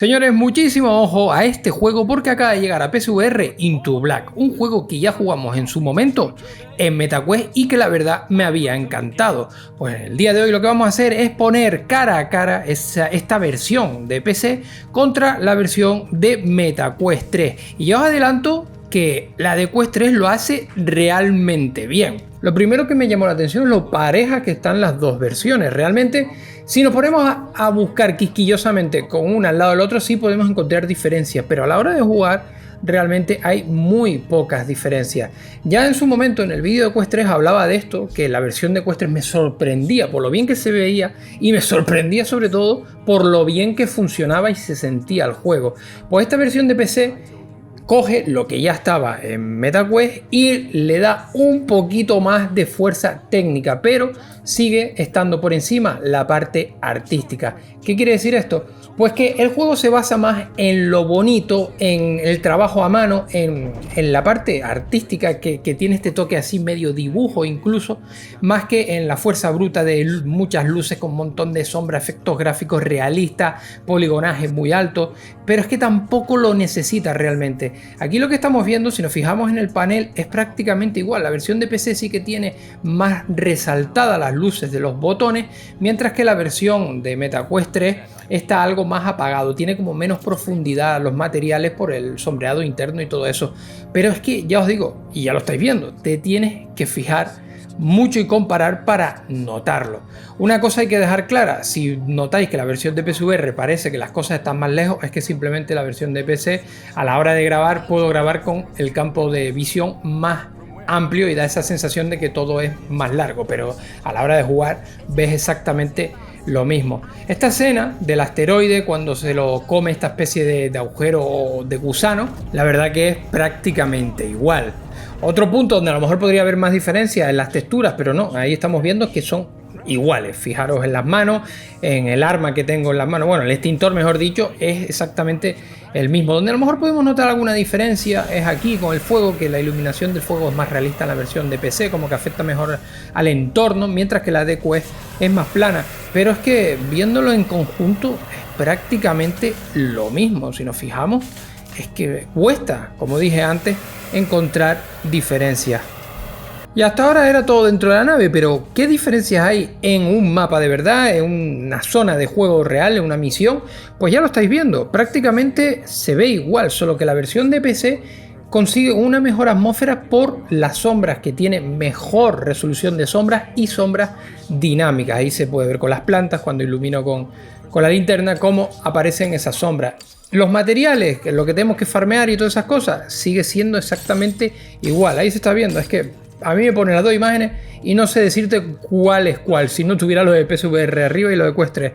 Señores, muchísimo ojo a este juego porque acaba de llegar a PSVR Into Black, un juego que ya jugamos en su momento en MetaQuest y que la verdad me había encantado. Pues el día de hoy lo que vamos a hacer es poner cara a cara esta versión de PC contra la versión de MetaQuest 3. Y ya os adelanto que la de Quest 3 lo hace realmente bien. Lo primero que me llamó la atención es lo parejas que están las dos versiones. Realmente, si nos ponemos a buscar quisquillosamente con una al lado del otro, sí podemos encontrar diferencias, pero a la hora de jugar realmente hay muy pocas diferencias. Ya en su momento en el vídeo de Quest 3 hablaba de esto, que la versión de Quest 3 me sorprendía por lo bien que se veía y me sorprendía sobre todo por lo bien que funcionaba y se sentía el juego. Pues esta versión de PC coge lo que ya estaba en MetaQuest y le da un poquito más de fuerza técnica, pero sigue estando por encima la parte artística. ¿Qué quiere decir esto? Pues que el juego se basa más en lo bonito, en el trabajo a mano, en la parte artística que tiene este toque así medio dibujo incluso, más que en la fuerza bruta de muchas luces con un montón de sombra, efectos gráficos realistas, poligonaje muy alto, pero es que tampoco lo necesita realmente. Aquí lo que estamos viendo, si nos fijamos en el panel, es prácticamente igual. La versión de PC sí que tiene más resaltadas las luces de los botones, mientras que la versión de MetaQuest 3 está algo más apagado, tiene como menos profundidad los materiales por el sombreado interno y todo eso. Pero es que ya os digo, y ya lo estáis viendo, te tienes que fijar mucho y comparar para notarlo. Una cosa hay que dejar clara: si notáis que la versión de PSVR parece que las cosas están más lejos, es que simplemente la versión de PC a la hora de grabar puedo grabar con el campo de visión más amplio y da esa sensación de que todo es más largo, pero a la hora de jugar ves exactamente lo mismo. Esta escena del asteroide cuando se lo come esta especie de agujero o de gusano, la verdad que es prácticamente igual. Otro punto donde a lo mejor podría haber más diferencia en las texturas, pero no, ahí estamos viendo que son iguales. Fijaros en las manos, en el arma que tengo en las manos, bueno, el extintor mejor dicho, es exactamente el mismo. Donde a lo mejor podemos notar alguna diferencia es aquí con el fuego, que la iluminación del fuego es más realista en la versión de PC, como que afecta mejor al entorno, mientras que la de Quest es más plana. Pero es que viéndolo en conjunto es prácticamente lo mismo. Si nos fijamos, es que cuesta, como dije antes, encontrar diferencias. Y hasta ahora era todo dentro de la nave, pero ¿qué diferencias hay en un mapa de verdad, en una zona de juego real, en una misión? Pues ya lo estáis viendo, prácticamente se ve igual, solo que la versión de PC consigue una mejor atmósfera por las sombras, que tiene mejor resolución de sombras y sombras dinámicas. Ahí se puede ver con las plantas, cuando ilumino con la linterna, cómo aparecen esas sombras. Los materiales, lo que tenemos que farmear y todas esas cosas, sigue siendo exactamente igual. Ahí se está viendo, es que a mí me ponen las dos imágenes y no sé decirte cuál es cuál, si no tuviera lo de PSVR arriba y lo de Quest 3.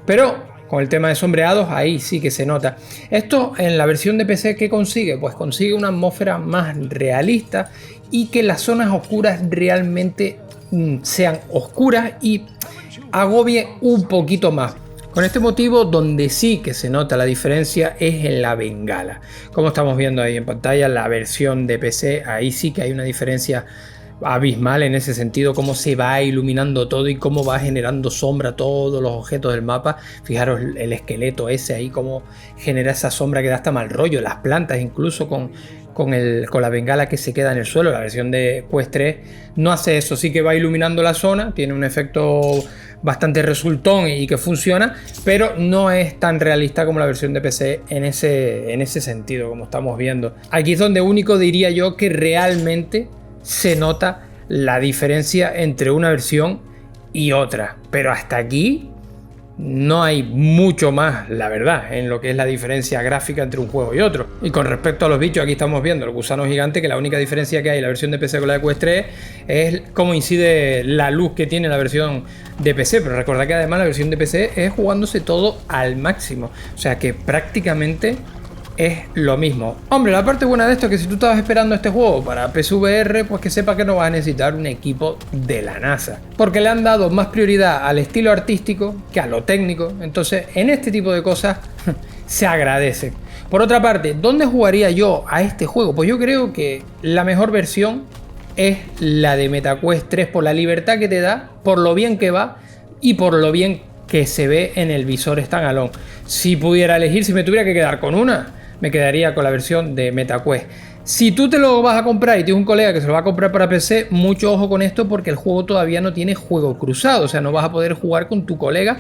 Pero con el tema de sombreados, ahí sí que se nota. Esto en la versión de PC, ¿qué consigue? Pues consigue una atmósfera más realista y que las zonas oscuras realmente sean oscuras y agobie un poquito más. Con este motivo, donde sí que se nota la diferencia es en la bengala. Como estamos viendo ahí en pantalla, la versión de PC, ahí sí que hay una diferencia abismal en ese sentido, cómo se va iluminando todo y cómo va generando sombra todos los objetos del mapa. Fijaros el esqueleto ese ahí, cómo genera esa sombra que da hasta mal rollo, las plantas incluso con la bengala que se queda en el suelo. La versión de Quest 3 no hace eso, sí que va iluminando la zona, tiene un efecto bastante resultón y que funciona, pero no es tan realista como la versión de PC en ese sentido, como estamos viendo. Aquí es donde único diría yo que realmente se nota la diferencia entre una versión y otra, pero hasta aquí no hay mucho más, la verdad, en lo que es la diferencia gráfica entre un juego y otro. Y con respecto a los bichos, aquí estamos viendo el gusano gigante, que la única diferencia que hay en la versión de PC con la de Quest 3 es cómo incide la luz que tiene la versión de PC. Pero recordad que además la versión de PC es jugándose todo al máximo, o sea que prácticamente es lo mismo. Hombre, la parte buena de esto es que si tú estabas esperando este juego para PSVR, pues que sepa que no vas a necesitar un equipo de la NASA, porque le han dado más prioridad al estilo artístico que a lo técnico. Entonces, en este tipo de cosas se agradece. Por otra parte, ¿dónde jugaría yo a este juego? Pues yo creo que la mejor versión es la de MetaQuest 3 por la libertad que te da, por lo bien que va y por lo bien que se ve en el visor standalone. Si pudiera elegir, si me tuviera que quedar con una, me quedaría con la versión de MetaQuest. Si tú te lo vas a comprar y tienes un colega que se lo va a comprar para PC, mucho ojo con esto porque el juego todavía no tiene juego cruzado, o sea, no vas a poder jugar con tu colega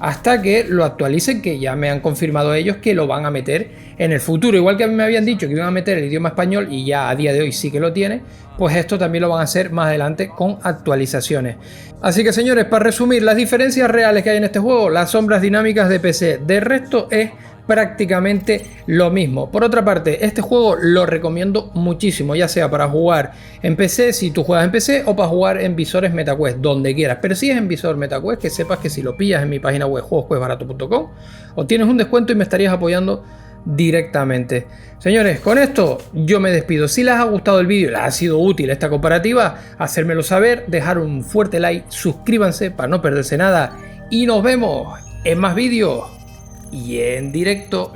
hasta que lo actualicen, que ya me han confirmado ellos que lo van a meter en el futuro. Igual que a mí me habían dicho que iban a meter el idioma español y ya a día de hoy sí que lo tiene, pues esto también lo van a hacer más adelante con actualizaciones. Así que señores, para resumir, las diferencias reales que hay en este juego, las sombras dinámicas de PC, de resto es prácticamente lo mismo. Por otra parte, este juego lo recomiendo muchísimo, ya sea para jugar en PC, si tú juegas en PC, o para jugar en visores MetaQuest, donde quieras. Pero si es en visor MetaQuest, que sepas que si lo pillas en mi página web juegosquestbarato.com, obtienes un descuento y me estarías apoyando directamente. Señores, con esto yo me despido. Si les ha gustado el vídeo y les ha sido útil esta comparativa, hacérmelo saber, dejar un fuerte like, suscríbanse para no perderse nada y nos vemos en más vídeos y en directo.